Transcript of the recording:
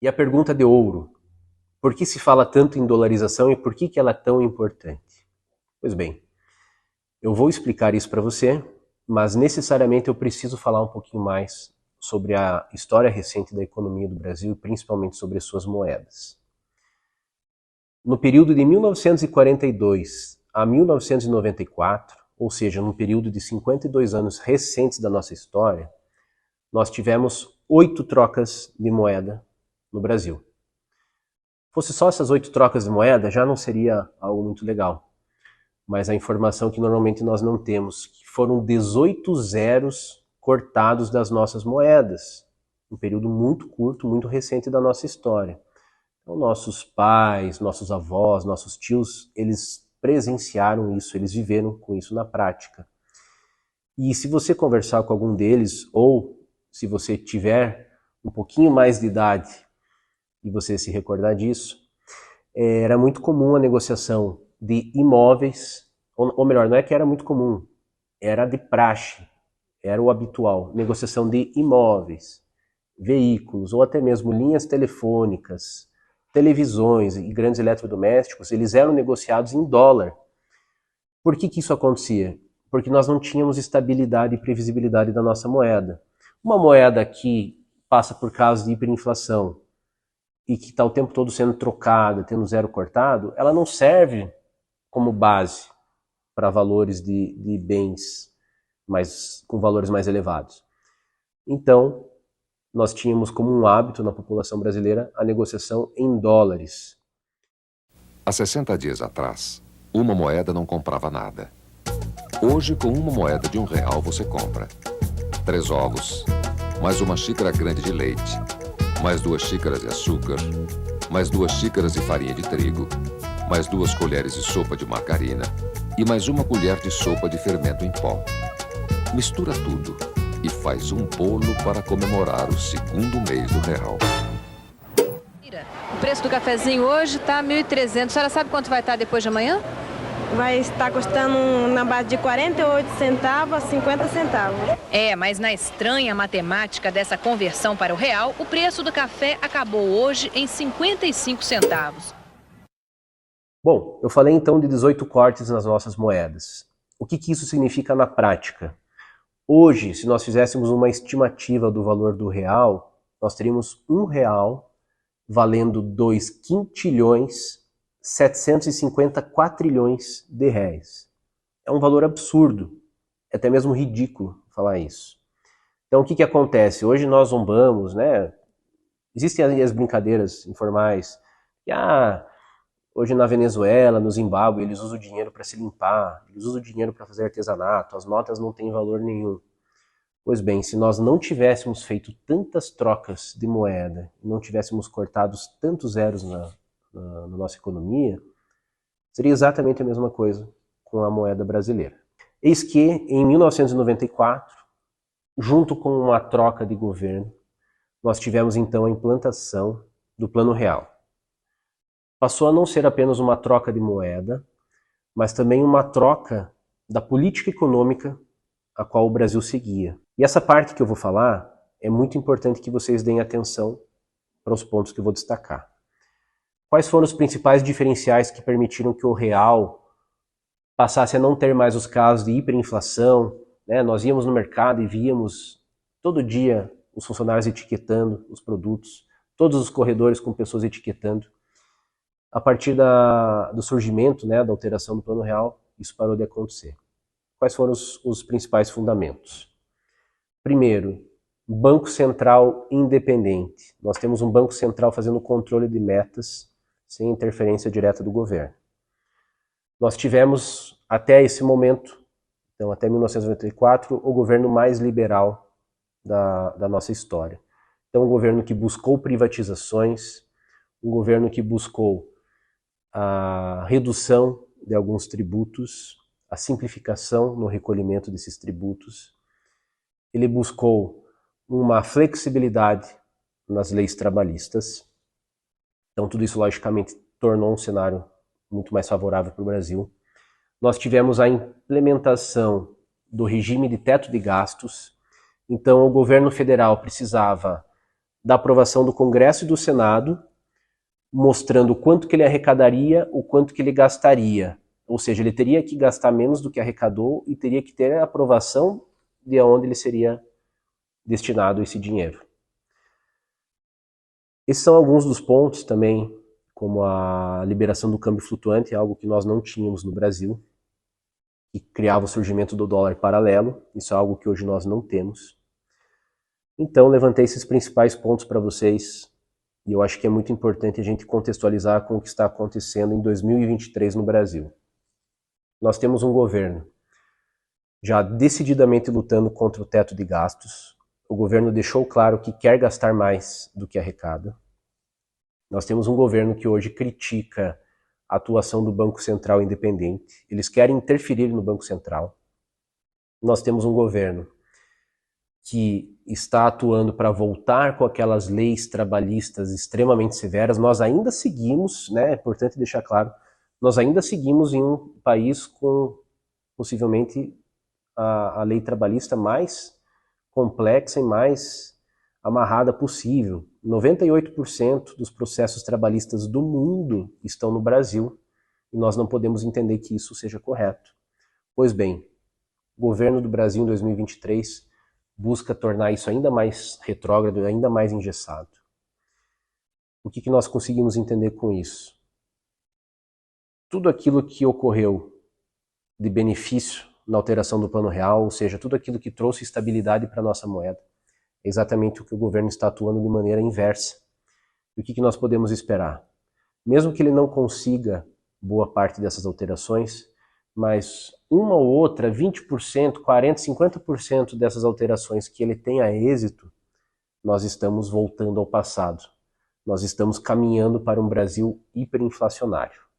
E a pergunta de ouro: por que se fala tanto em dolarização e por que ela é tão importante? Pois bem, eu vou explicar isso para você, mas necessariamente eu preciso falar um pouquinho mais sobre a história recente da economia do Brasil, principalmente sobre as suas moedas. No período de 1942 a 1994, ou seja, num período de 52 anos recentes da nossa história, nós tivemos 8 trocas de moeda no Brasil. Fosse só essas 8 trocas de moeda, já não seria algo muito legal. Mas a informação que normalmente nós não temos, que foram 18 zeros cortados das nossas moedas, um período muito curto, muito recente da nossa história. Então, nossos pais, nossos avós, nossos tios, eles presenciaram isso, eles viveram com isso na prática. E se você conversar com algum deles, ou se você tiver um pouquinho mais de idade e você se recordar disso, era muito comum a negociação de imóveis, ou melhor, não é que era muito comum, era de praxe, era o habitual, negociação de imóveis, veículos, ou até mesmo linhas telefônicas, televisões e grandes eletrodomésticos, eles eram negociados em dólar. Por que isso acontecia? Porque nós não tínhamos estabilidade e previsibilidade da nossa moeda. Uma moeda que passa por casos de hiperinflação e que está o tempo todo sendo trocada, tendo zero cortado, ela não serve como base para valores de bens com valores mais elevados. Então, nós tínhamos como um hábito na população brasileira a negociação em dólares. Há 60 dias atrás, uma moeda não comprava nada. Hoje, com uma moeda de R$1, você compra 3 ovos, mais uma xícara grande de leite, mais 2 xícaras de açúcar, mais 2 xícaras de farinha de trigo, mais 2 colheres de sopa de margarina e mais 1 colher de sopa de fermento em pó. Mistura tudo e faz um bolo para comemorar o 2º mês do real. O preço do cafezinho hoje está 1.300. A senhora sabe quanto vai estar depois de amanhã? Vai estar custando na base de 48 centavos a 50 centavos. Mas na estranha matemática dessa conversão para o real, o preço do café acabou hoje em 55 centavos. Bom, eu falei então de 18 cortes nas nossas moedas. O que isso significa na prática? Hoje, se nós fizéssemos uma estimativa do valor do real, nós teríamos R$1 valendo 2 quintilhões 750 quatrilhões de reais. É um valor absurdo, é até mesmo ridículo falar isso. Então o que acontece? Hoje nós zombamos, né? Existem as brincadeiras informais, que hoje na Venezuela, no Zimbábue, eles usam o dinheiro para se limpar, eles usam o dinheiro para fazer artesanato, as notas não têm valor nenhum. Pois bem, se nós não tivéssemos feito tantas trocas de moeda, não tivéssemos cortado tantos zeros na nossa economia, seria exatamente a mesma coisa com a moeda brasileira. Eis que, em 1994, junto com uma troca de governo, nós tivemos então a implantação do Plano Real. Passou a não ser apenas uma troca de moeda, mas também uma troca da política econômica a qual o Brasil seguia. E essa parte que eu vou falar é muito importante que vocês deem atenção para os pontos que eu vou destacar. Quais foram os principais diferenciais que permitiram que o real passasse a não ter mais os casos de hiperinflação, né? Nós íamos no mercado e víamos todo dia os funcionários etiquetando os produtos, todos os corredores com pessoas etiquetando. A partir do surgimento, né, da alteração do Plano Real, isso parou de acontecer. Quais foram os principais fundamentos? Primeiro, Banco Central independente. Nós temos um Banco Central fazendo controle de metas sem interferência direta do governo. Nós tivemos, até esse momento, então até 1994, o governo mais liberal da nossa história. Então, um governo que buscou privatizações, um governo que buscou a redução de alguns tributos, a simplificação no recolhimento desses tributos. Ele buscou uma flexibilidade nas leis trabalhistas. Então, tudo isso, logicamente, tornou um cenário muito mais favorável para o Brasil. Nós tivemos a implementação do regime de teto de gastos. Então, o governo federal precisava da aprovação do Congresso e do Senado, mostrando o quanto que ele arrecadaria, o quanto que ele gastaria. Ou seja, ele teria que gastar menos do que arrecadou e teria que ter a aprovação de onde ele seria destinado esse dinheiro. Esses são alguns dos pontos também, como a liberação do câmbio flutuante, algo que nós não tínhamos no Brasil, que criava o surgimento do dólar paralelo. Isso é algo que hoje nós não temos. Então, levantei esses principais pontos para vocês, e eu acho que é muito importante a gente contextualizar com o que está acontecendo em 2023 no Brasil. Nós temos um governo já decididamente lutando contra o teto de gastos. O governo deixou claro que quer gastar mais do que arrecada. Nós temos um governo que hoje critica a atuação do Banco Central independente. Eles querem interferir no Banco Central. Nós temos um governo que está atuando para voltar com aquelas leis trabalhistas extremamente severas. Nós ainda seguimos, né, é importante deixar claro, nós ainda seguimos em um país com possivelmente a lei trabalhista mais complexa e mais amarrada possível. 98% dos processos trabalhistas do mundo estão no Brasil e nós não podemos entender que isso seja correto. Pois bem, o governo do Brasil em 2023 busca tornar isso ainda mais retrógrado, ainda mais engessado. O que nós conseguimos entender com isso? Tudo aquilo que ocorreu de benefício na alteração do Plano Real, ou seja, tudo aquilo que trouxe estabilidade para a nossa moeda, é exatamente o que o governo está atuando de maneira inversa. E o que nós podemos esperar? Mesmo que ele não consiga boa parte dessas alterações, mas uma ou outra, 20%, 40%, 50% dessas alterações que ele tenha êxito, nós estamos voltando ao passado. Nós estamos caminhando para um Brasil hiperinflacionário.